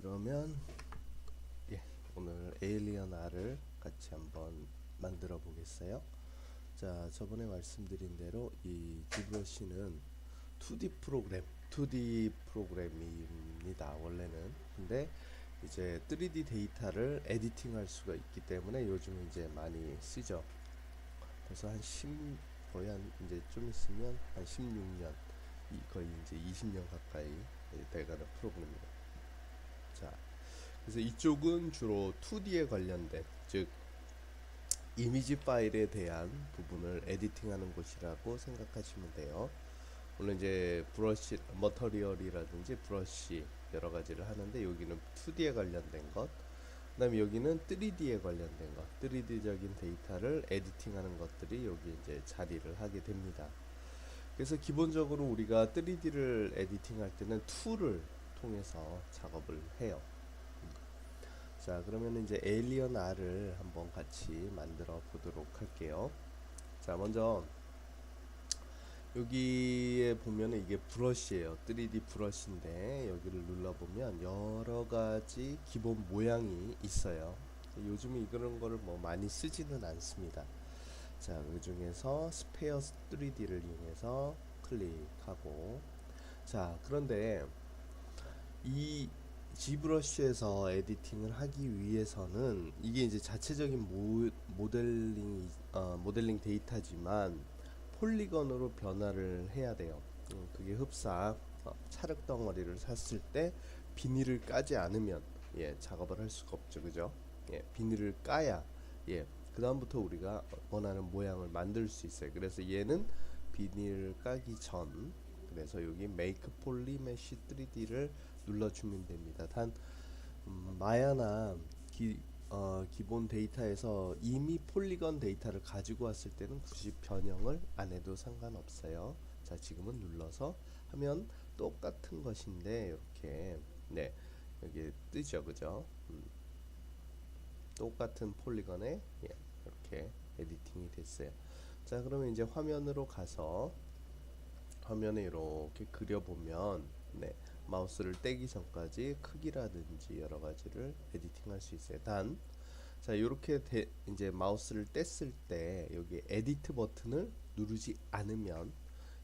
그러면 오늘 에일리언 R을 같이 한번 만들어 보겠어요. 자, 저번에 말씀드린 대로 이 지브러시는 2D 프로그램입니다. 원래는. 근데 이제 3D 데이터를 에디팅할 수가 있기 때문에 요즘 이제 많이 쓰죠. 그래서 거의 한 이제 좀 있으면 한 16년, 거의 이제 20년 가까이 돼가는 프로그램입니다. 자, 그래서 이쪽은 주로 2D에 관련된, 즉 이미지 파일에 대한 부분을 에디팅하는 곳이라고 생각하시면 돼요. 물론 이제 브러쉬, 머터리얼이라든지 브러쉬 여러 가지를 하는데 여기는 2D에 관련된 것, 그 다음에 여기는 3D에 관련된 것, 3D적인 데이터를 에디팅하는 것들이 여기 이제 자리를 하게 됩니다. 그래서 기본적으로 우리가 3D를 에디팅할 때는 툴을 통해서 작업을 해요. 자, 그러면 이제 에일리언 R을 한번 같이 만들어 보도록 할게요. 자, 먼저 여기에 보면은 이게 브러쉬예요. 3D 브러쉬인데 여기를 눌러보면 여러 가지 기본 모양이 있어요. 요즘 그런 거를 뭐 많이 쓰지는 않습니다. 자, 그 중에서 스페어 3D를 이용해서 클릭하고, 자, 그런데 이 지브러쉬에서 에디팅을 하기 위해서는 이게 이제 자체적인 모델링 데이터지만 폴리건으로 변화를 해야 돼요. 그게 흡사 찰흙 덩어리를 샀을 때 비닐을 까지 않으면 작업을 할 수가 없죠, 그죠? 비닐을 까야 그 다음부터 우리가 원하는 모양을 만들 수 있어요. 그래서 얘는 비닐을 까기 전, 그래서 여기 Make Poly Mesh 3D를 눌러주면 됩니다. 단 마야나 기본 데이터에서 이미 폴리건 데이터를 가지고 왔을 때는 굳이 변형을 안 해도 상관없어요. 자, 지금은 눌러서 하면 똑같은 것인데 이렇게 여기 뜨죠, 그죠? 똑같은 폴리건에 이렇게 에디팅이 됐어요. 자, 그러면 이제 화면으로 가서 화면에 이렇게 그려보면 마우스를 떼기 전까지 크기라든지 여러 가지를 에디팅할 수 있어요. 단, 자, 이렇게 이제 마우스를 뗐을 때 여기 에디트 버튼을 누르지 않으면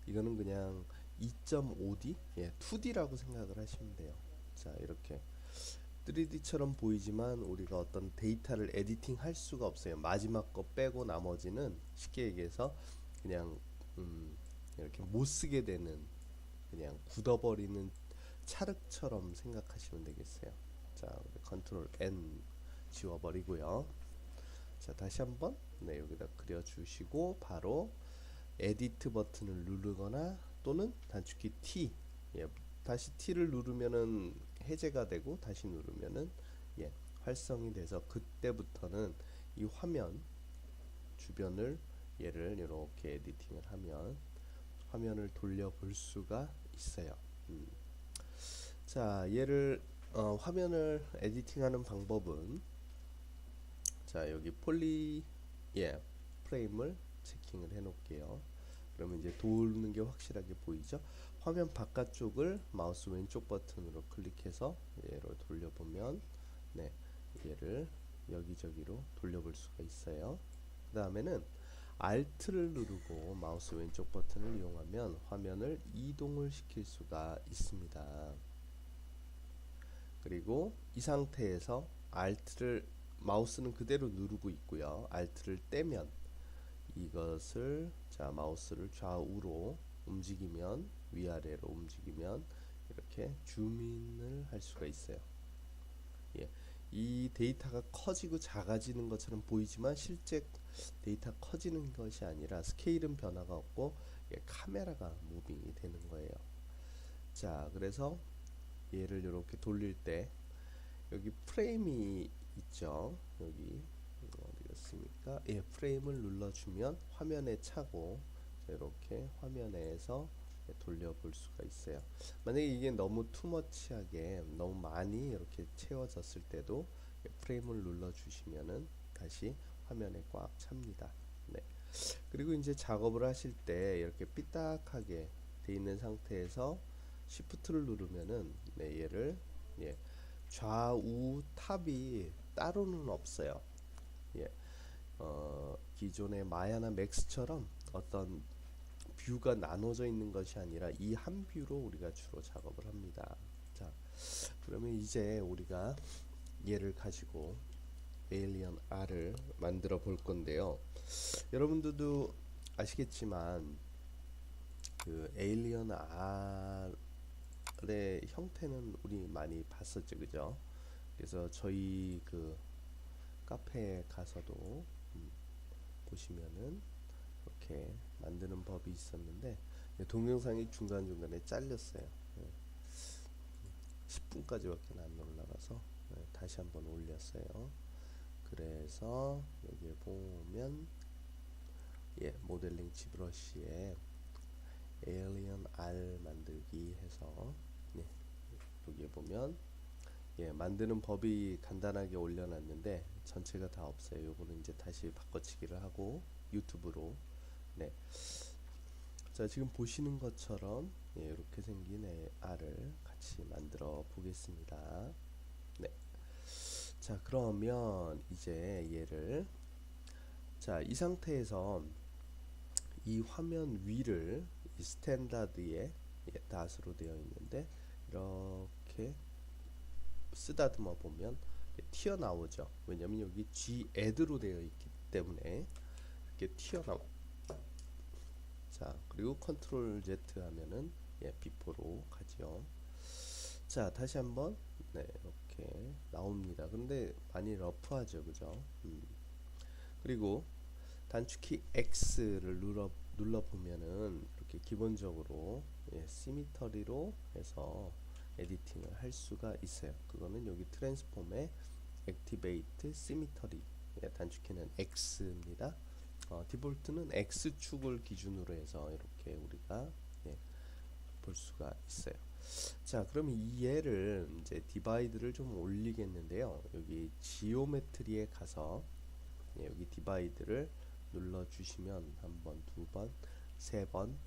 이거는 그냥 2.5D, 2D라고 생각을 하시면 돼요. 자, 이렇게 3D처럼 보이지만 우리가 어떤 데이터를 에디팅 할 수가 없어요. 마지막 거 빼고 나머지는 쉽게 얘기해서 그냥 이렇게 못 쓰게 되는, 그냥 굳어버리는 찰흙처럼 생각하시면 되겠어요. 자, 컨트롤 N 지워버리고요. 자, 다시 한번 여기다 그려주시고 바로 에디트 버튼을 누르거나 또는 단축키 T, 다시 T를 누르면은 해제가 되고 다시 누르면은 활성이 돼서 그때부터는 이 화면 주변을 얘를 이렇게 에디팅을 하면 화면을 돌려볼 수가 있어요. 자, 얘를 화면을 에디팅하는 방법은, 자, 여기 프레임을 체킹을 해 놓을게요. 그러면 이제 도는 게 확실하게 보이죠? 화면 바깥쪽을 마우스 왼쪽 버튼으로 클릭해서 얘로 돌려보면 얘를 여기저기로 돌려볼 수가 있어요. 그 다음에는 Alt를 누르고 마우스 왼쪽 버튼을 이용하면 화면을 이동을 시킬 수가 있습니다. 그리고 이 상태에서 마우스는 그대로 누르고 있고요. Alt를 떼면 이것을, 자, 마우스를 좌우로 움직이면, 위아래로 움직이면 이렇게 줌인을 할 수가 있어요. 이 데이터가 커지고 작아지는 것처럼 보이지만 실제 데이터 커지는 것이 아니라 스케일은 변화가 없고 카메라가 무빙이 되는 거예요. 자, 그래서 얘를 이렇게 돌릴 때 여기 프레임이 있죠. 여기 어디였습니까? 프레임을 눌러주면 화면에 차고 이렇게 화면에서 돌려볼 수가 있어요. 만약에 이게 너무 투머치하게 너무 많이 이렇게 채워졌을 때도 프레임을 눌러주시면은 다시 화면에 꽉 찹니다. 그리고 이제 작업을 하실 때 이렇게 삐딱하게 돼 있는 상태에서 Shift를 누르면은 얘를 좌우 탑이 따로는 없어요. 예, 기존의 마야나 맥스처럼 어떤 뷰가 나눠져 있는 것이 아니라 이 한 뷰로 우리가 주로 작업을 합니다. 자, 그러면 이제 우리가 얘를 가지고 에일리언 R을 만들어 볼 건데요. 여러분들도 아시겠지만 그 에일리언 R의 형태는 우리 많이 봤었죠, 그죠? 그래서 저희 그 카페에 가서도 보시면은 이렇게 만드는 법이 있었는데 동영상이 중간중간에 잘렸어요. 10분까지밖에 안 올라가서 다시 한번 올렸어요. 그래서 여기에 보면 모델링 지브러시에 에일리언 R 만들기 해서 여기에 보면 만드는 법이 간단하게 올려놨는데 전체가 다 없어요. 요거는 이제 다시 바꿔치기를 하고 유튜브로 자, 지금 보시는 것처럼 이렇게 생긴 R을 같이 만들어 보겠습니다. 자, 그러면 이제 얘를 이 상태에서 이 화면 위를 이 스탠다드에 닷으로 되어 있는데 이렇게 쓰다듬어 보면 튀어나오죠. 왜냐면 여기 G add로 되어 있기 때문에 이렇게 튀어나오. 자, 그리고 컨트롤 Z 하면은 비포로 가죠. 자, 다시 한번 이렇게 나옵니다. 근데 많이 러프하죠, 그죠? 그리고 단축키 X를 눌러 보면은 이렇게 기본적으로 시미터리로 해서 에디팅을 할 수가 있어요. 그거는 여기 트랜스폼의 액티베이트 시미터리 단축키는 X입니다. 디폴트는 X축을 기준으로 해서 이렇게 우리가 볼 수가 있어요. 자, 그럼 이 얘를 이제 디바이드를 좀 올리겠는데요. 여기 지오메트리에 가서 여기 디바이드를 눌러 주시면 한 번, 두 번, 세 번,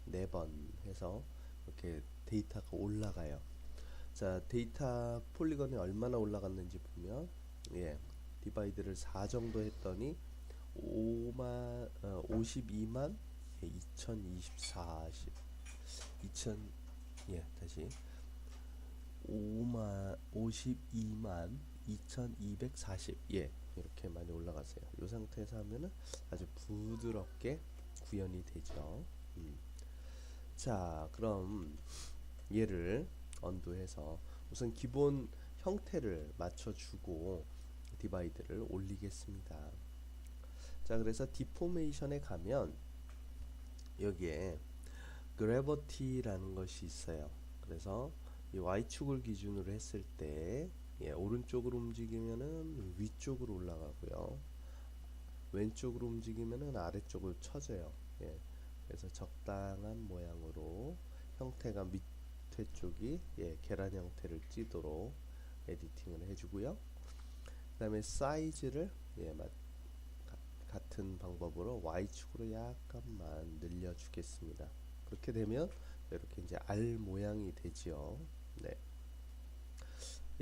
네 번 해서 이렇게 데이터가 올라가요. 자, 데이터 폴리건이 얼마나 올라갔는지 보면 디바이드를 4 정도 했더니 52만 2024 다시 52만 2240 이렇게 많이 올라갔어요. 이 상태에서 하면은 아주 부드럽게 구현이 되죠. 자, 그럼 얘를 언두해서 우선 기본 형태를 맞춰주고 디바이드를 올리겠습니다. 자, 그래서 디포메이션에 가면 여기에 그래버티라는 것이 있어요. 그래서 이 Y축을 기준으로 했을 때 오른쪽으로 움직이면은 위쪽으로 올라가고요. 왼쪽으로 움직이면은 아래쪽으로 쳐져요. 그래서 적당한 모양으로 형태가 밑에 쪽이 계란 형태를 띠도록 에디팅을 해주고요. 그 다음에 사이즈를 같은 방법으로 Y축으로 약간만 늘려주겠습니다. 그렇게 되면 이렇게 이제 R 모양이 되지요.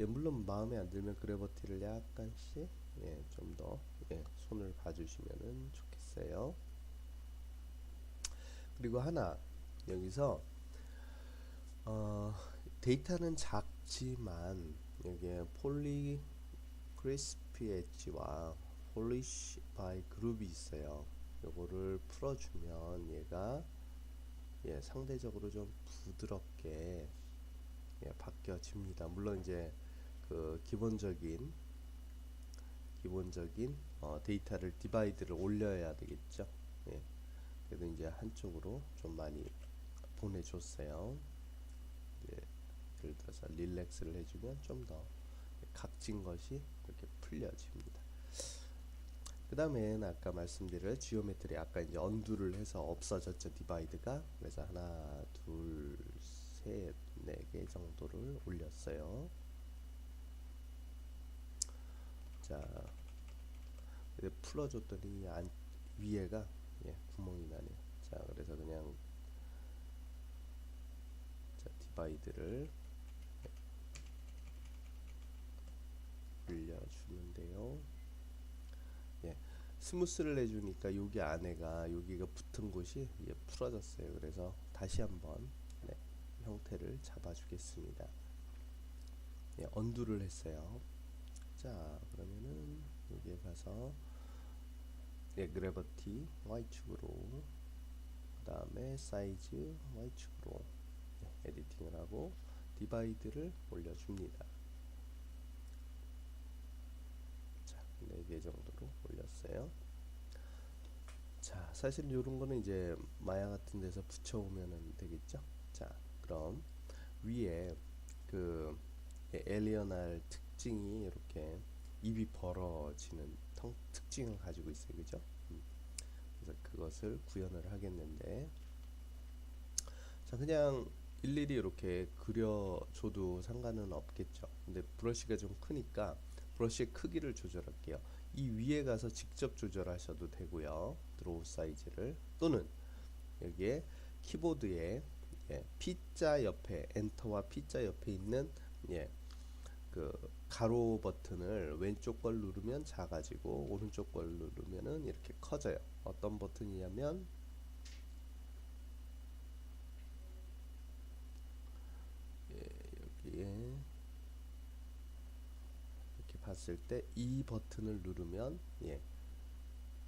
물론 마음에 안 들면 그래버티를 약간씩 좀 더 손을 봐주시면 좋겠어요. 그리고 하나 여기서 데이터는 작지만 여기에 폴리 크리스피 엣지와 폴리시 바이 그룹이 있어요. 요거를 풀어주면 얘가 상대적으로 좀 부드럽게 바뀌어집니다. 물론 이제 그 기본적인 데이터를 디바이드를 올려야 되겠죠. 그래도 이제 한쪽으로 좀 많이 보내줬어요. 예를 들어서 릴렉스를 해주면 좀 더 각진 것이 이렇게 풀려집니다. 그 다음에 아까 말씀드린 지오메트리 아까 이제 언두를 해서 없어졌죠, 디바이드가. 그래서 하나, 둘, 셋, 네 개 정도를 올렸어요. 자, 풀어줬더니 위에가 구멍이 나네요. 자, 그래서 그냥 디바이드를 스무스를 해주니까 여기 안에가 여기가 붙은 곳이 풀어졌어요. 그래서 다시 한번 네, 형태를 잡아주겠습니다. 예, 언두를 했어요. 자, 그러면은 여기에 가서 예, 그래버티 Y축으로, 그 다음에 사이즈 Y축으로 예, 에디팅을 하고 디바이드를 올려줍니다. 자, 4개 정도로 올렸어요. 자, 사실 이런 거는 이제 마야 같은 데서 붙여오면 되겠죠. 자, 그럼 위에 그 에리어날 특징이 이렇게 입이 벌어지는 특징을 가지고 있어요. 그죠? 그래서 그것을 구현을 하겠는데, 자, 그냥 일일이 이렇게 그려줘도 상관은 없겠죠. 근데 브러쉬가 좀 크니까 브러쉬의 크기를 조절할게요. 이 위에 가서 직접 조절하셔도 되고요. 드로우 사이즈를, 또는 여기에 키보드에 예, P자 옆에, 엔터와 P자 옆에 있는 예, 그 가로 버튼을 왼쪽 걸 누르면 작아지고 오른쪽 걸 누르면은 이렇게 커져요. 어떤 버튼이냐면 예, 여기에 이렇게 봤을 때 이 버튼을 누르면 예,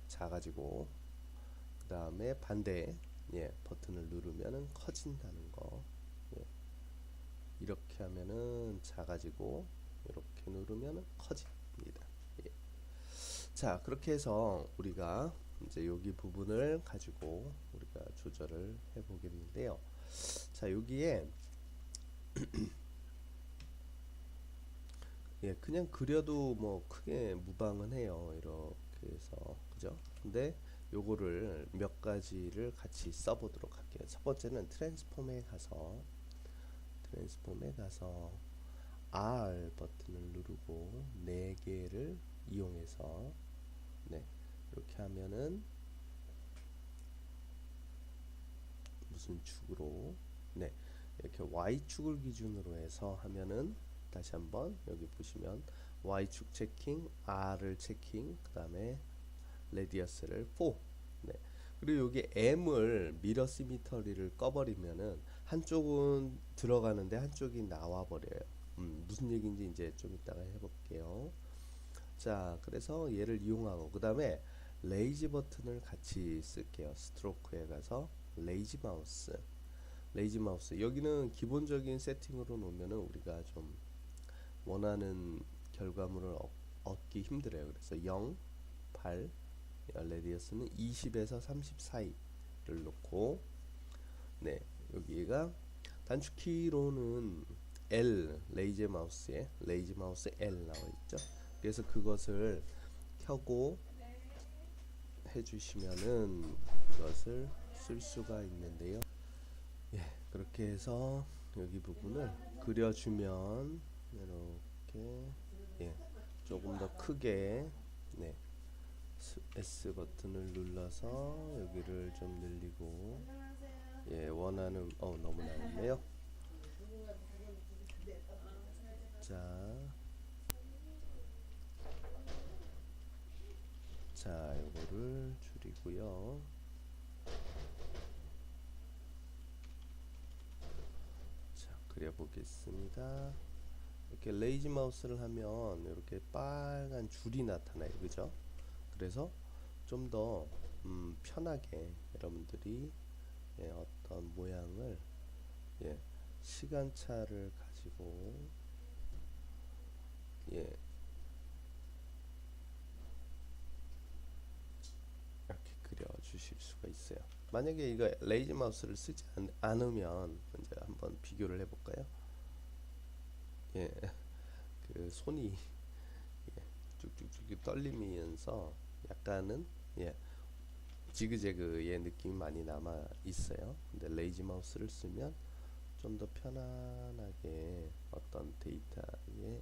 작아지고, 그 다음에 반대 예, 버튼을 누르면은 커진다는 거. 예, 이렇게 하면은 작아지고 이렇게 누르면은 커집니다. 예. 자, 그렇게 해서 우리가 이제 여기 부분을 가지고 우리가 조절을 해 보겠는데요. 자, 여기에 예, 그냥 그려도 뭐 크게 무방은 해요. 이렇게 해서, 그죠? 근데 요거를 몇 가지를 같이 써보도록 할게요. 첫 번째는 트랜스폼에 가서 R 버튼을 누르고 4개를 이용해서 네, 이렇게 하면은 무슨 축으로 네, 이렇게 Y축을 기준으로 해서 하면은, 다시 한번 여기 보시면 Y축 체킹, R을 체킹, 그 다음에 레디어스를 4. 네. 그리고 여기 M을 미러 시미터리를 꺼버리면은 한쪽은 들어가는데 한쪽이 나와버려요. 무슨 얘기인지 이제 좀 이따가 해볼게요. 자, 그래서 얘를 이용하고, 그 다음에 레이지 버튼을 같이 쓸게요. 스트로크에 가서 레이지 마우스 여기는 기본적인 세팅으로 놓으면은 우리가 좀 원하는 결과물을 얻기 힘들어요. 그래서 0, 8, 레디어스는 20에서 30 사이를 놓고, 네, 여기가 단축키로는 L, 레이지 마우스 L 나와 있죠. 그래서 그것을 켜고 해주시면은 그것을 쓸 수가 있는데요. 예, 그렇게 해서 여기 부분을 그려주면 이렇게 예, 조금 더 크게 네, S 버튼을 눌러서 여기를 좀 늘리고 예, 원하는 너무 나왔네요. 자, 요거를 줄이고요. 자, 그려보겠습니다. 이렇게 레이지 마우스를 하면 이렇게 빨간 줄이 나타나요. 그죠? 그래서 좀 더 편하게 여러분들이 예, 어떤 모양을 예, 시간차를 가지고 예, 이렇게 그려 주실 수가 있어요. 만약에 이거 레이지 마우스를 쓰지 않으면 이제 한번 비교를 해볼까요? 예, 그 손이 예, 쭉쭉쭉 떨리면서 약간은 예, 지그재그의 느낌이 많이 남아 있어요. 근데 레이지 마우스를 쓰면 좀 더 편안하게 어떤 데이터에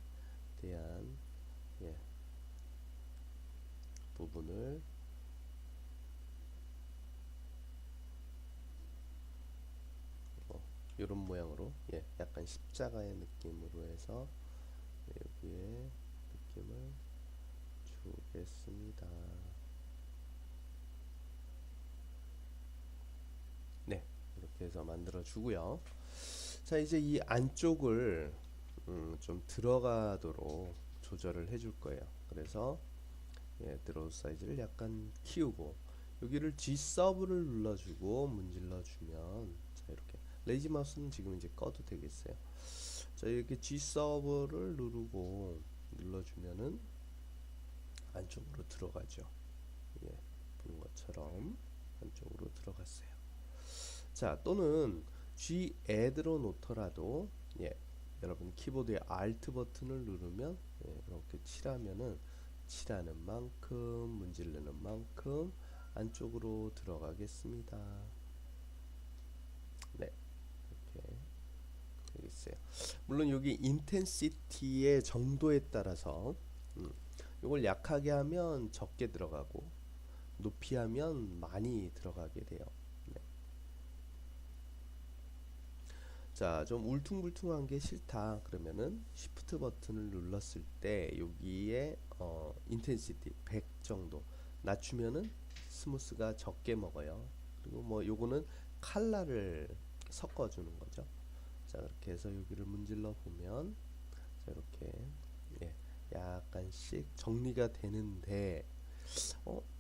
대한 예, 부분을 이런 모양으로 예, 약간 십자가의 느낌으로 해서 여기에 느낌을 주겠습니다. 이렇게 해서 만들어 주고요. 자, 이제 이 안쪽을 좀 들어가도록 조절을 해줄 거예요. 그래서 드로우 사이즈를 약간 키우고 여기를 G 서브를 눌러주고 문질러주면, 자, 이렇게 레이지 마우스는 지금 이제 꺼도 되겠어요. 자, 이렇게 G 서브를 누르고 눌러주면은 안쪽으로 들어가죠. 보는 것처럼 안쪽으로 들어갔어요. 자, 또는 G add로 놓더라도 여러분 키보드의 Alt 버튼을 누르면 이렇게 칠하면은 칠하는 만큼 문지르는 만큼 안쪽으로 들어가겠습니다. 네, 이렇게 되겠어요. 물론 여기 인텐시티의 정도에 따라서 이걸 약하게 하면 적게 들어가고 높이 하면 많이 들어가게 돼요. 네. 자, 좀 울퉁불퉁한 게 싫다 그러면은 Shift 버튼을 눌렀을 때 여기에 인텐시티 100 정도 낮추면은 스무스가 적게 먹어요. 그리고 뭐 요거는 칼라를 섞어주는 거죠. 자, 그렇게 해서 여기를 문질러 보면, 자, 이렇게 약간씩 정리가 되는데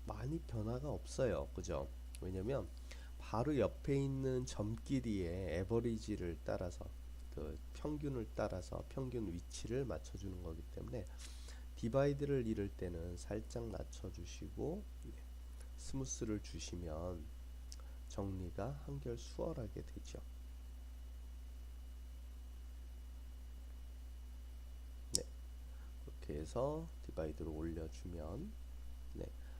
많이 변화가 없어요. 그죠? 왜냐면 바로 옆에 있는 점끼리의 에버리지를 따라서, 그 평균을 따라서 평균 위치를 맞춰주는 거기 때문에 디바이드를 이룰 때는 살짝 낮춰주시고 스무스를 주시면 정리가 한결 수월하게 되죠. 네, 그렇게 해서 디바이드로 올려주면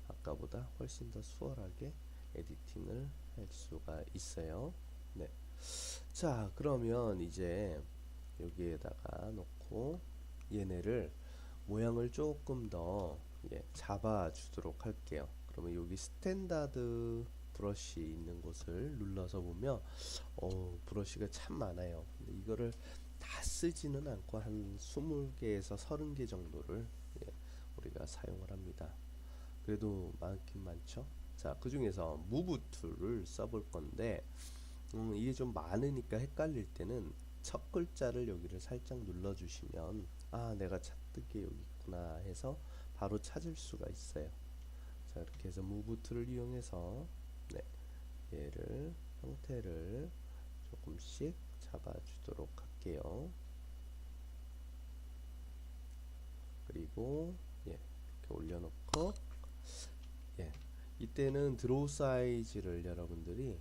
아까보다 훨씬 더 수월하게 에디팅을 할 수가 있어요. 네. 자, 그러면 이제 여기에다가 놓고 얘네를 모양을 조금 더 잡아 주도록 할게요. 그러면 여기 스탠다드 브러쉬 있는 곳을 눌러서 보면 브러쉬가 참 많아요. 근데 이거를 다 쓰지는 않고 한 20개에서 30개 정도를 우리가 사용을 합니다. 그래도 많긴 많죠. 자, 그 중에서 무브 툴을 써볼 건데 이게 좀 많으니까 헷갈릴 때는 첫 글자를 여기를 살짝 눌러주시면 내가 찾던 게 여기 있구나 해서 바로 찾을 수가 있어요. 자, 이렇게 해서 무브 툴을 이용해서 얘를 형태를 조금씩 잡아주도록 할게요. 그리고 이렇게 올려놓고 이때는 드로우 사이즈를 여러분들이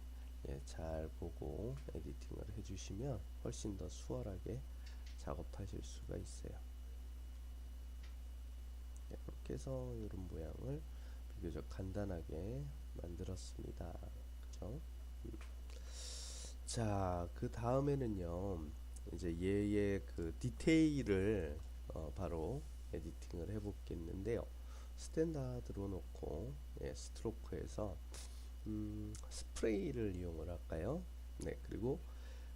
잘 보고 에디팅을 해주시면 훨씬 더 수월하게 작업하실 수가 있어요. 그렇게 해서 이런 모양을 비교적 간단하게 만들었습니다. 그죠? 자, 그 다음에는요, 이제 얘의 그 디테일을 바로 에디팅을 해보겠는데요. 스탠다드로 놓고 스트로크에서 스프레이를 이용을 할까요? 네, 그리고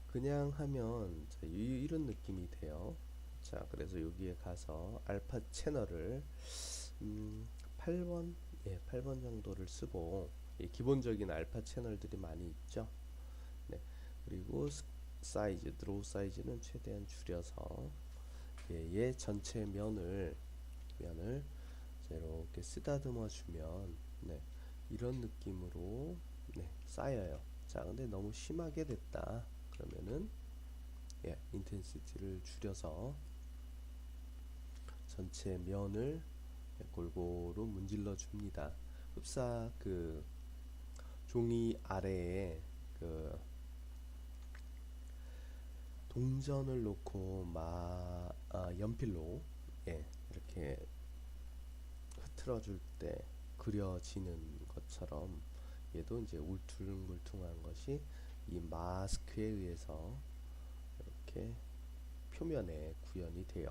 그냥 하면 이런 느낌이 돼요. 자, 그래서 여기에 가서 알파 채널을 8번 8번 정도를 쓰고 기본적인 알파 채널들이 많이 있죠. 네, 그리고 사이즈, 드로우 사이즈는 최대한 줄여서 얘 전체 면을 이렇게 쓰다듬어 주면 이런 느낌으로 쌓여요. 자, 근데 너무 심하게 됐다 그러면은 인텐시티를 줄여서 전체 면을 골고루 문질러 줍니다. 흡사 그 종이 아래에 그 동전을 놓고 연필로 이렇게 흐트러 줄 때 그려지는 것처럼 얘도 이제 울퉁불퉁한 것이 이 마스크에 의해서 이렇게 표면에 구현이 돼요.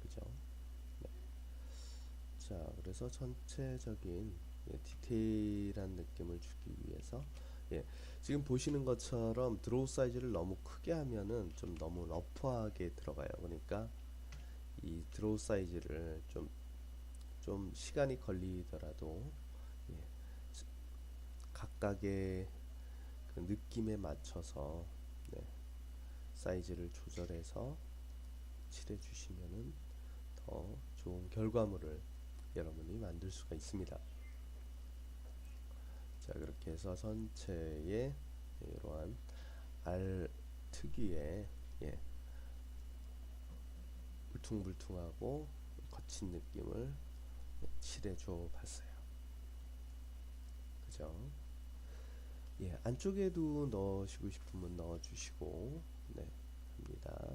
그죠? 네. 자, 그래서 전체적인 디테일한 느낌을 주기 위해서 지금 보시는 것처럼 드로우 사이즈를 너무 크게 하면은 좀 너무 러프하게 들어가요. 그러니까 이 드로우 사이즈를 좀 시간이 걸리더라도 각각의 그 느낌에 맞춰서 네, 사이즈를 조절해서 칠해 주시면은 더 좋은 결과물을 여러분이 만들 수가 있습니다. 자, 그렇게 해서 전체에 이러한 알 특유의 예, 울퉁불퉁하고 거친 느낌을 칠해 줘 봤어요. 그죠? 예, 안쪽에도 넣으시고 싶으면 넣어 주시고 네, 합니다.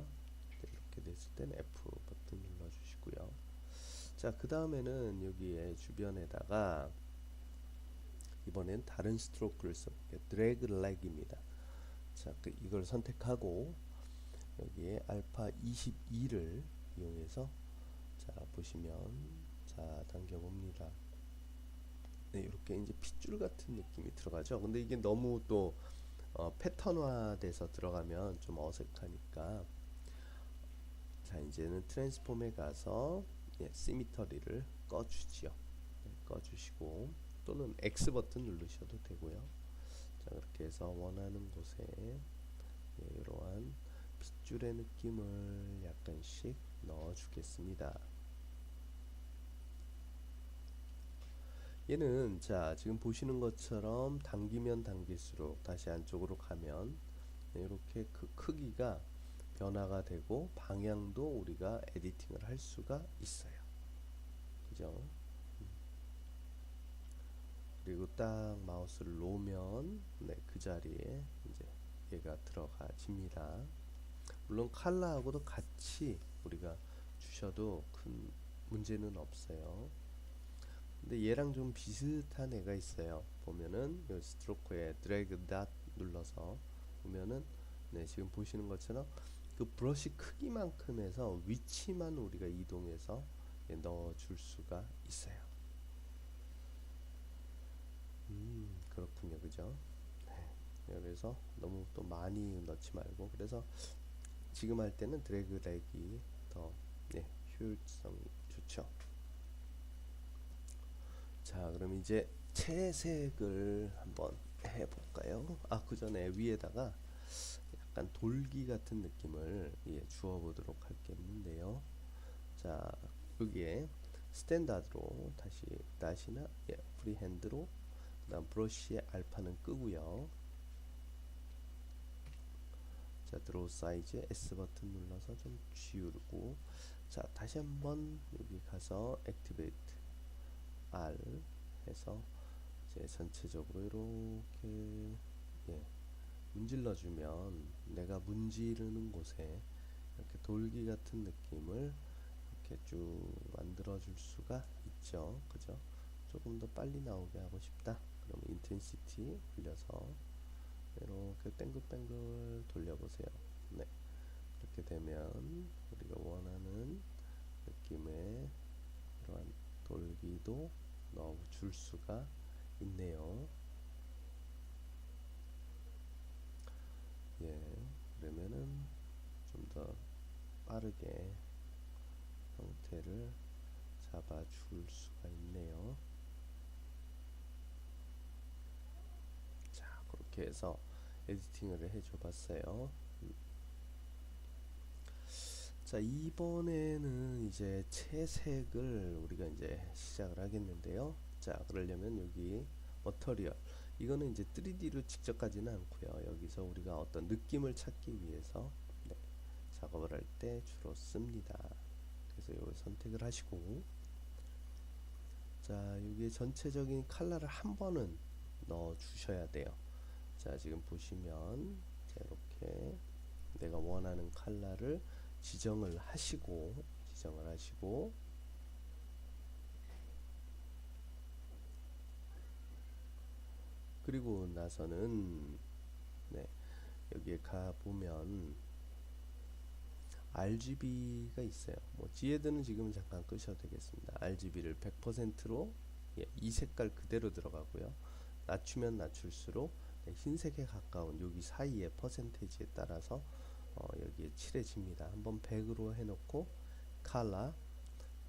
네, 이렇게 됐을 땐 F 버튼 눌러 주시고요. 자, 그 다음에는 여기에 주변에다가 이번엔 다른 스트로크를 써볼게요. 드래그 렉입니다. 자, 이걸 선택하고 여기에 알파 22를 이용해서 자, 보시면 자, 당겨봅니다. 네, 이렇게 이제 핏줄 같은 느낌이 들어가죠. 근데 이게 너무 또 패턴화돼서 들어가면 좀 어색하니까 자, 이제는 트랜스폼에 가서 예, 시미터리를 꺼주지요. 네, 꺼주시고 또는 X 버튼 누르셔도 되고요. 자, 그렇게 해서 원하는 곳에 예, 이러한 핏줄의 느낌을 약간씩 넣어주겠습니다. 얘는 자, 지금 보시는 것처럼 당기면 당길수록 다시 안쪽으로 가면 이렇게 그 크기가 변화가 되고 방향도 우리가 에디팅을 할 수가 있어요. 그죠? 그리고 딱 마우스를 놓으면 네, 그 자리에 이제 얘가 들어가집니다. 물론 컬러하고도 같이 우리가 주셔도 큰 문제는 없어요. 근데 얘랑 좀 비슷한 애가 있어요. 보면은 이 스트로크에 드래그 닷 눌러서 보면은 네, 지금 보시는 것처럼 그 브러쉬 크기만큼에서 위치만 우리가 이동해서 예, 넣어줄 수가 있어요. 그렇군요, 그죠? 네. 그래서 너무 또 많이 넣지 말고 그래서 지금 할 때는 드래그 렉이 더 네, 효율성이 좋죠. 자, 그럼 이제 채색을 한번 해볼까요? 아, 그 전에 위에다가 약간 돌기 같은 느낌을 예, 주어보도록 할 게 있는데요. 자, 여기에 스탠다드로 다시나 예, 프리핸드로 그다음 브러쉬의 알파는 끄고요. 자, 드로우 사이즈 S 버튼 눌러서 좀 지우고 자, 다시 한번 여기 가서 액티베이트 R 해서 이제 전체적으로 이렇게 예, 문질러 주면 내가 문지르는 곳에 이렇게 돌기 같은 느낌을 이렇게 쭉 만들어 줄 수가 있죠. 그죠? 조금 더 빨리 나오게 하고 싶다. 그럼 인텐시티 올려서 이렇게 뱅글뱅글 돌려보세요. 네, 그렇게 되면 우리가 원하는 느낌의 이러한 돌기도 넣어줄 수가 있네요. 예, 그러면은 좀 더 빠르게 형태를 잡아줄 수가 있네요. 자, 그렇게 해서 에디팅을 해줘 봤어요. 자, 이번에는 이제 채색을 우리가 이제 시작을 하겠는데요. 자, 그러려면 여기 머터리얼 이거는 이제 3D로 직접 가지는 않고요. 여기서 우리가 어떤 느낌을 찾기 위해서 네, 작업을 할 때 주로 씁니다. 그래서 이걸 선택을 하시고 자, 여기에 전체적인 컬러를 한 번은 넣어 주셔야 돼요. 자, 지금 보시면 자, 이렇게 내가 원하는 컬러를 지정을 하시고 그리고 나서는 네, 여기에 가 보면 RGB가 있어요. 뭐 지헤드는 지금 잠깐 끄셔도 되겠습니다. RGB를 100%로 예, 이 색깔 그대로 들어가고요. 낮추면 낮출수록 네, 흰색에 가까운 여기 사이의 퍼센테이지에 따라서 여기에 칠해집니다. 한번 100으로 해놓고 Color,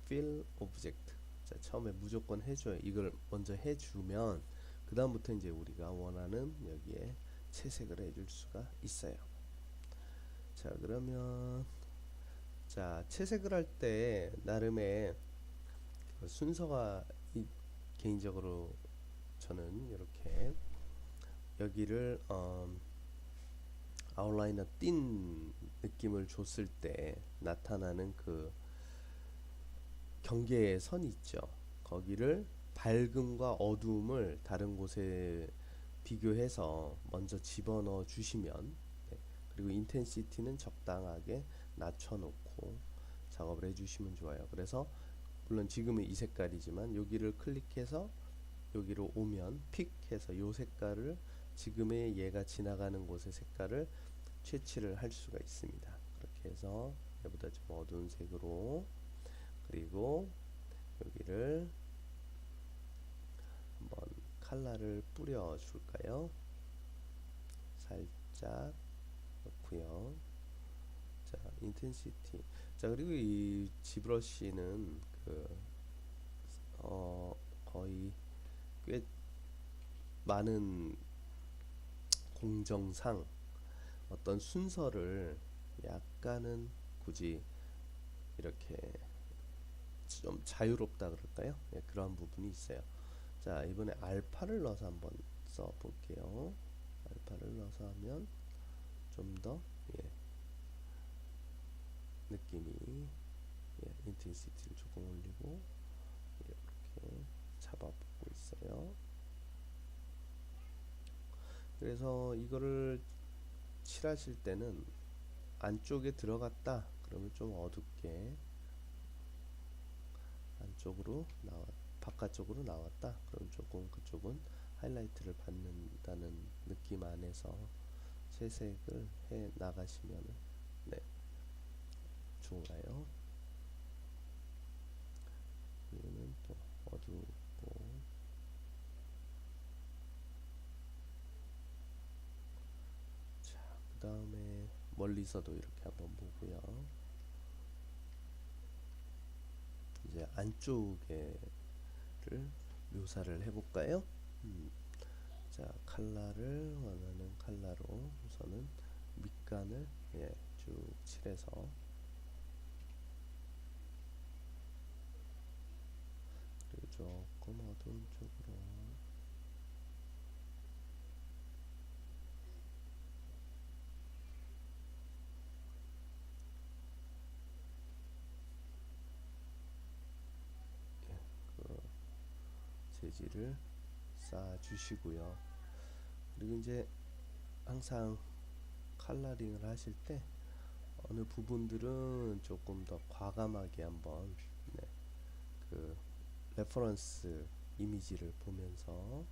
Fill Object 자, 처음에 무조건 해줘요. 이걸 먼저 해주면 그 다음부터 이제 우리가 원하는 여기에 채색을 해줄 수가 있어요. 자, 그러면 자, 채색을 할 때 나름의 그 순서가 개인적으로 저는 이렇게 여기를 아웃라이너 띈 느낌을 줬을 때 나타나는 그 경계의 선이 있죠. 거기를 밝음과 어두움을 다른 곳에 비교해서 먼저 집어넣어 주시면, 네. 그리고 인텐시티는 적당하게 낮춰놓고 작업을 해주시면 좋아요. 그래서 물론 지금은 이 색깔이지만 여기를 클릭해서 여기로 오면 픽해서 요 색깔을 지금의 얘가 지나가는 곳의 색깔을 채취를 할 수가 있습니다. 그렇게 해서 얘보다 좀 어두운 색으로, 그리고 여기를 한번 컬러를 뿌려 줄까요? 살짝 넣고요. 자, 인텐시티. 자, 그리고 이 지브러쉬는 거의 꽤 많은 공정상 어떤 순서를 약간은 굳이 이렇게 좀 자유롭다 그럴까요? 예, 그런 부분이 있어요. 자, 이번에 알파를 넣어서 한번 써 볼게요. 알파를 넣어서 하면 좀 더 느낌이, 인텐시티를 조금 올리고 이렇게 잡아보고 있어요. 그래서 이거를 칠하실 때는 안쪽에 들어갔다 그러면 좀 어둡게, 안쪽으로 바깥쪽으로 나왔다 그럼 조금 그쪽은 하이라이트를 받는다는 느낌 안에서 채색을 해 나가시면 네, 좋아요. 이거는 또 어둡고, 자, 그 다음에 멀리서도 이렇게 한번 보고요. 이제 안쪽에를 묘사를 해볼까요? 자, 컬러를 원하는 컬러로 우선은 밑간을 쭉 칠해서, 그리고 조금 어두운 쪽으로, 그 재질을 쌓아 주시고요. 그리고 이제 항상 컬러링을 하실 때 어느 부분들은 조금 더 과감하게 한번, 네, 그 레퍼런스 이미지를 보면서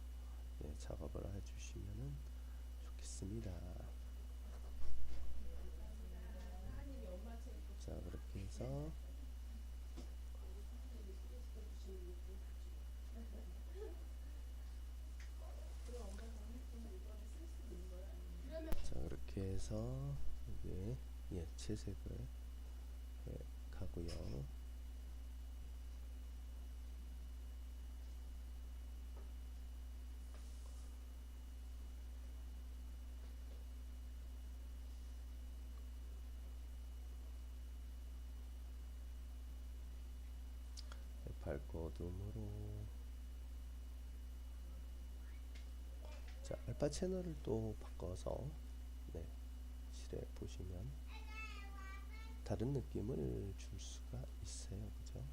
작업을 해주시면 좋겠습니다. 자, 그렇게 해서 자, 그렇게 해서 이게 채색을 해 가고요. 밝고 어둠으로. 자, 알파 채널을 또 바꿔서 칠해 보시면 다른 느낌을 줄 수가 있어요. 그죠?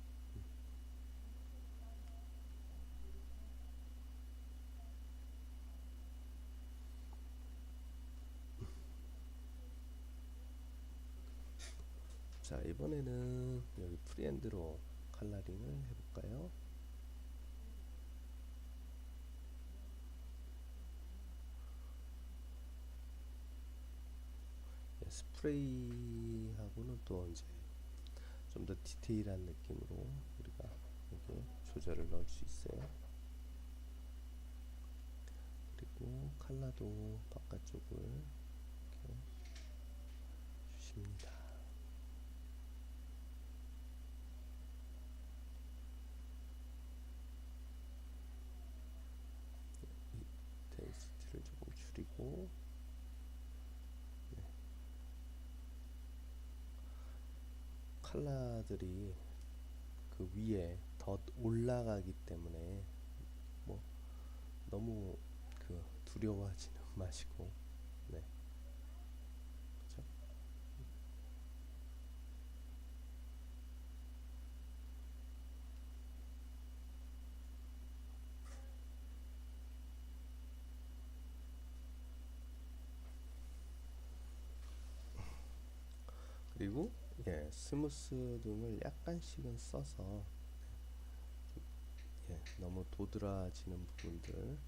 자, 이번에는 여기 프리핸드로 컬러링을 해볼까요? 스프레이하고는 또 이제 좀 더 디테일한 느낌으로 우리가 여기 조절을 넣을 수 있어요. 그리고 컬러도 바깥쪽을 이렇게 주십니다. 컬러들이 그 위에 더 올라가기 때문에 뭐 너무 그 두려워하지는 마시고, 네, 그죠? 그리고 스무스 등을 약간씩은 써서 너무 도드라지는 부분들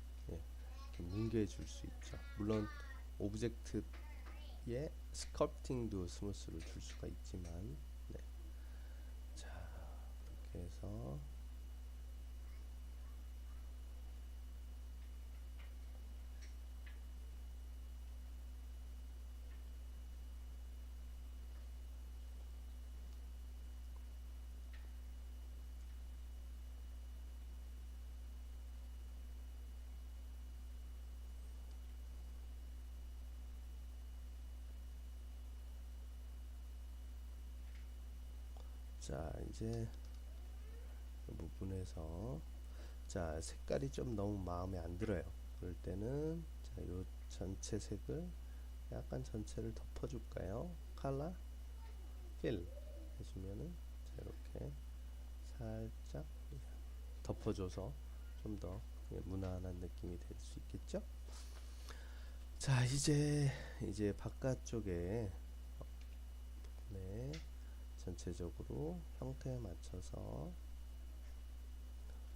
좀 뭉개줄 수 있죠. 물론 오브젝트에 스컬프팅도 스무스를 줄 수가 있지만, 네. 자, 그렇게 해서 자, 이제 이 부분에서 자, 색깔이 좀 너무 마음에 안 들어요. 그럴 때는 자, 요 전체 색을 약간 전체를 덮어줄까요? 컬러 필 해주면은 자, 이렇게 살짝 덮어줘서 좀 더 무난한 느낌이 될 수 있겠죠? 자, 이제 바깥쪽에 네, 전체적으로 형태에 맞춰서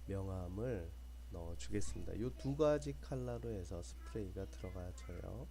명암을 넣어 주겠습니다. 이 두 가지 컬러로 해서 스프레이가 들어가져요.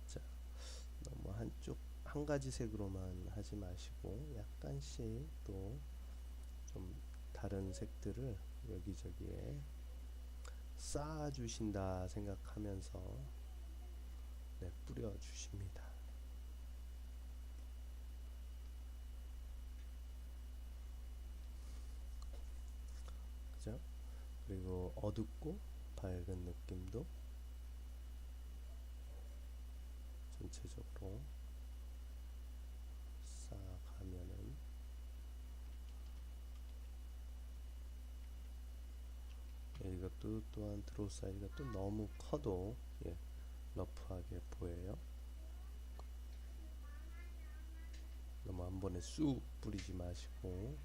자, 너무 한쪽 한 가지 색으로만 하지 마시고 약간씩 또 좀 다른 색들을 여기저기에 쌓아 주신다 생각하면서 뿌려 주십니다. 그죠? 그리고 어둡고 밝은 느낌도 전체적으로 쌓아가면은 이것도 또한 드로우 사이즈가 또 너무 커도 러프하게 보여요. 너무 한 번에 쑥 뿌리지 마시고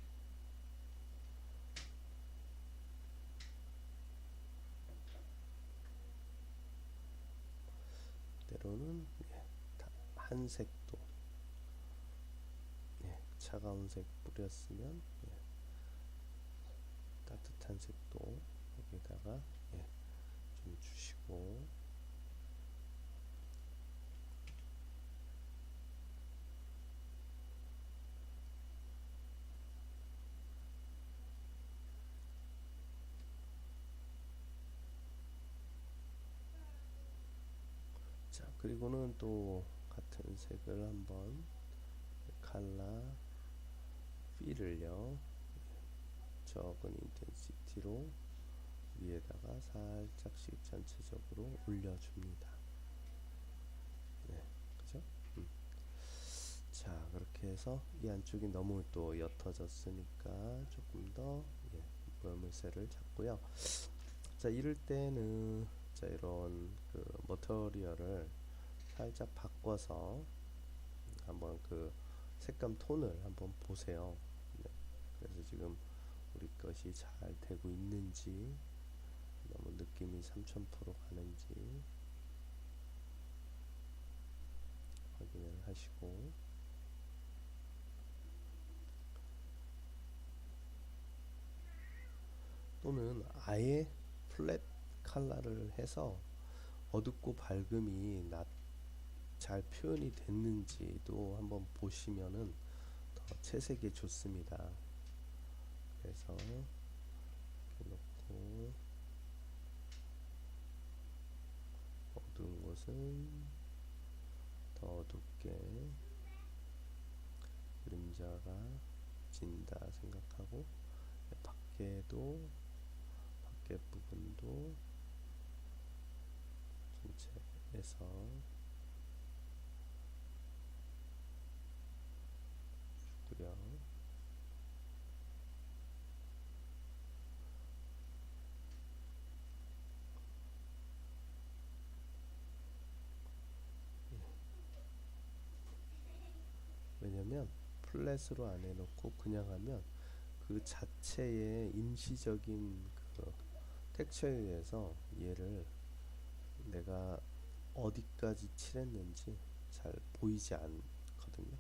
때로는 한 색도 차가운 색 뿌렸으면 따뜻한 색도 여기다가 좀 주시고 자, 그리고는 또 같은 색을 한번 컬러 필을요 적은 인텐시티로 위에다가 살짝씩 전체적으로 올려줍니다. 네, 그죠? 자, 그렇게 해서 이 안쪽이 너무 또 옅어졌으니까 조금 더 모물새를 잡고요. 자, 이럴 때는 자, 이런 그 머터리얼을 살짝 바꿔서 한번 그 색감 톤을 한번 보세요. 네, 그래서 지금 우리 것이 잘 되고 있는지 너무 느낌이 3000% 가는지 확인을 하시고 또는 아예 플랫 컬러를 해서 어둡고 밝음이 잘 표현이 됐는지도 한번 보시면은 더 채색에 좋습니다. 그래서 이렇게 놓고 그리고 어두운 곳은 더 어둡게 그림자가 진다 생각하고, 밖에도 밖에 부분도 전체에서 주구려 왜냐면 플랫으로 안 해놓고 그냥 하면 그 자체의 임시적인 그 텍스처에 의해서 얘를 내가 어디까지 칠했는지 잘 보이지 않거든요.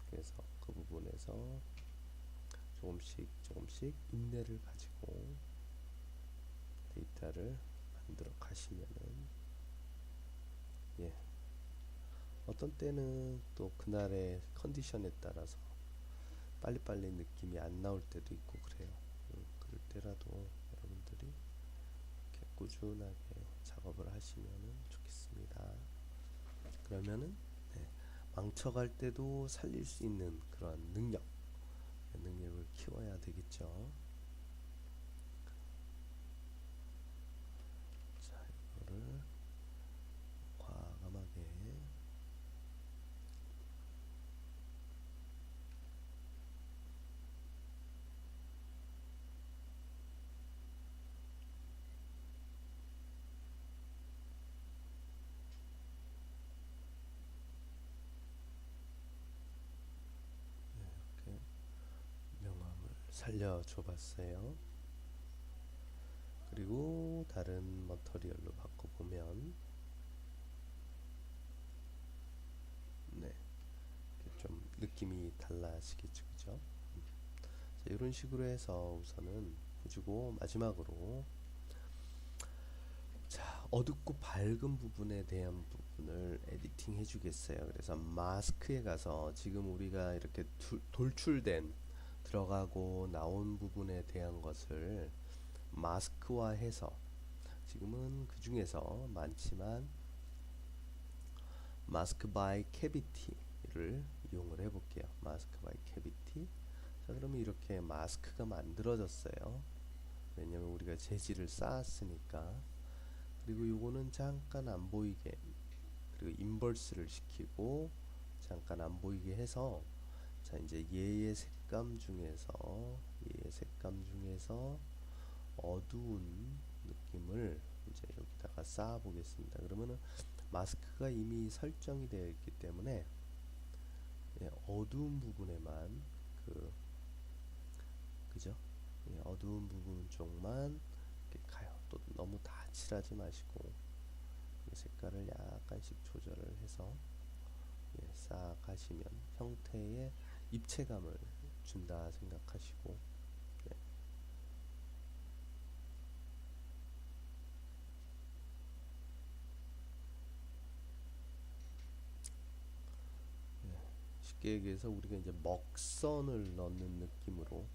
그래서 그 부분에서 조금씩 조금씩 인내를 가지고 데이터를 만들어 가시면은, 예, 어떤 때는 또 그날의 컨디션에 따라서 빨리빨리 느낌이 안 나올 때도 있고 그래요. 그럴 때라도 여러분들이 이렇게 꾸준하게 작업을 하시면 좋겠습니다. 그러면은, 네, 망쳐갈 때도 살릴 수 있는 그런 능력을 키워야 되겠죠. 자, 이거를 과감하게 이렇게 명암을 살려줘 봤어요. 그리고 다른 머터리얼로 바꿔보면, 네, 좀 느낌이 달라지겠죠, 그죠? 자, 이런 식으로 해서 우선은 해주고, 마지막으로, 자, 어둡고 밝은 부분에 대한 부분을 에디팅 해주겠어요. 그래서 마스크에 가서 지금 우리가 이렇게 돌출된 들어가고 나온 부분에 대한 것을 마스크화해서, 지금은 그 중에서 많지만 마스크 바이 캐비티를 이용을 해볼게요. 마스크 바이 캐비티. 자, 그러면 이렇게 마스크가 만들어졌어요. 왜냐면 우리가 재질을 쌓았으니까. 그리고 요거는 잠깐 안 보이게, 그리고 인버스를 시키고 잠깐 안 보이게 해서, 자, 이제 얘의 색감 중에서 어두운 느낌을 이제 여기다가 쌓아 보겠습니다. 그러면은 마스크가 이미 설정이 되어 있기 때문에, 예, 어두운 부분에만 그죠? 예, 어두운 부분 쪽만 이렇게 가요. 또 너무 다 칠하지 마시고 색깔을 약간씩 조절을 해서, 예, 싹 가시면 형태의 입체감을 준다 생각하시고, 네, 예, 쉽게 얘기해서 우리가 이제 먹선을 넣는 느낌으로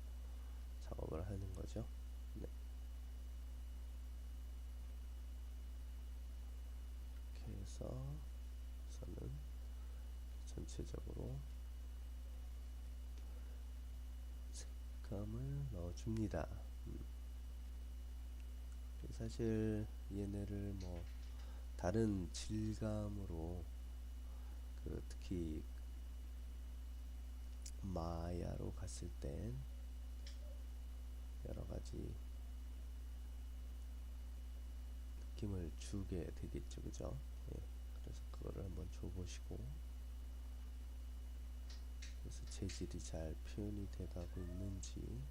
작업을 하는 거죠. 네, 이렇게 해서 우선은 전체적으로 색감을 넣어줍니다. 사실 얘네를 뭐 다른 질감으로, 특히 마야로 갔을 땐 여러 가지 느낌을 주게 되겠죠, 그죠? 예, 그래서 그거를 한번 줘보시고, 그래서 재질이 잘 표현이 돼가고 있는지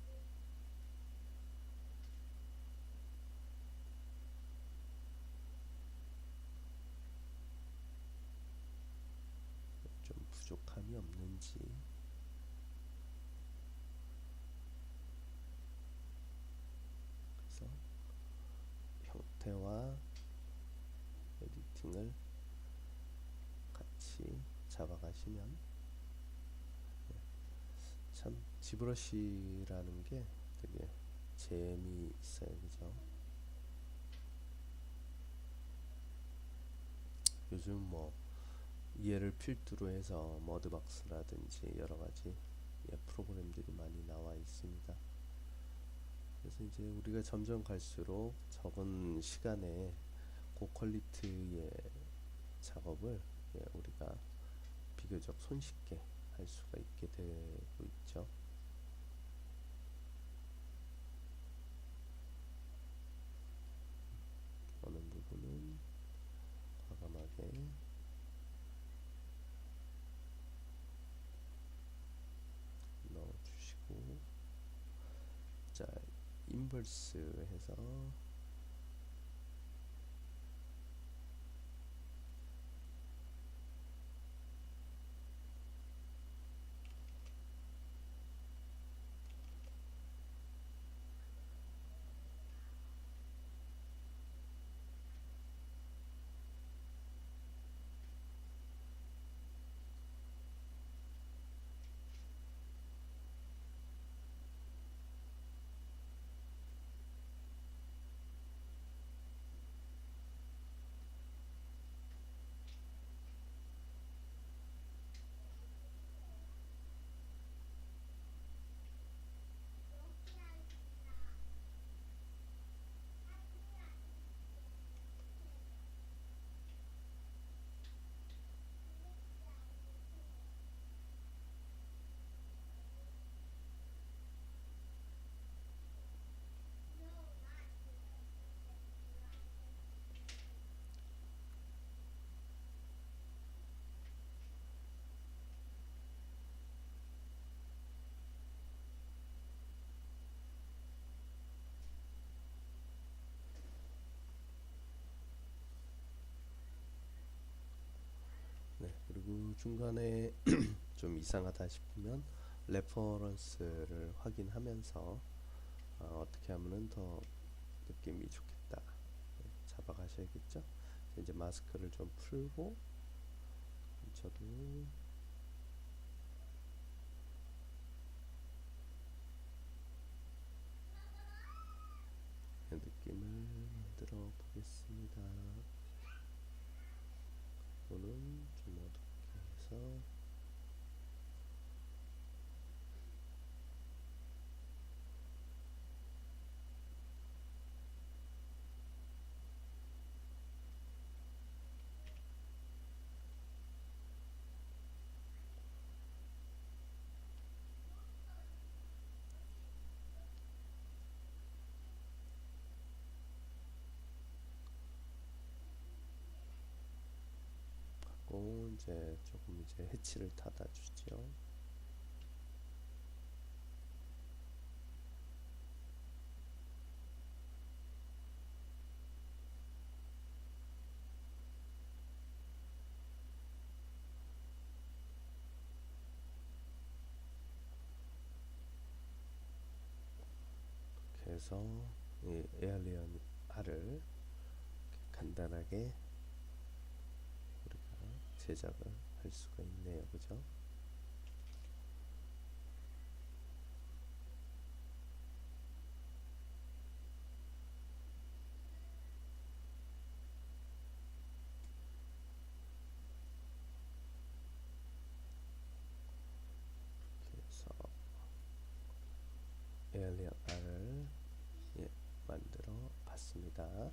좀 부족함이 없는지, 그래서 형태와 에디팅을 같이 잡아가시면, 참 지브러시라는 게 되게 재미있어요. 그죠? 요즘 뭐 얘를 필두로 해서 머드박스라든지 여러 가지 프로그램들이 많이 나와 있습니다. 그래서 이제 우리가 점점 갈수록 적은 시간에 고퀄리티의 작업을 우리가 비교적 손쉽게 할 수가 있게 되고 있죠. 어느 부분은 과감하게 넣어주시고, 자, 인버스 해서 그리고 중간에 좀 이상하다 싶으면 레퍼런스를 확인하면서 어떻게 하면은 더 느낌이 좋겠다 잡아가셔야겠죠. 이제 마스크를 좀 풀고 저도 느낌을 만들어 보겠습니다. 이거는 좀 어둡게 해서 하고 이제 조금 이제 해치를 닫아주죠. 그래서 이 에얼리언 R을 간단하게 우리가 제작을 할 수가 있네요. 그죠? 그래서 에얼리언 R을 만들어 봤습니다.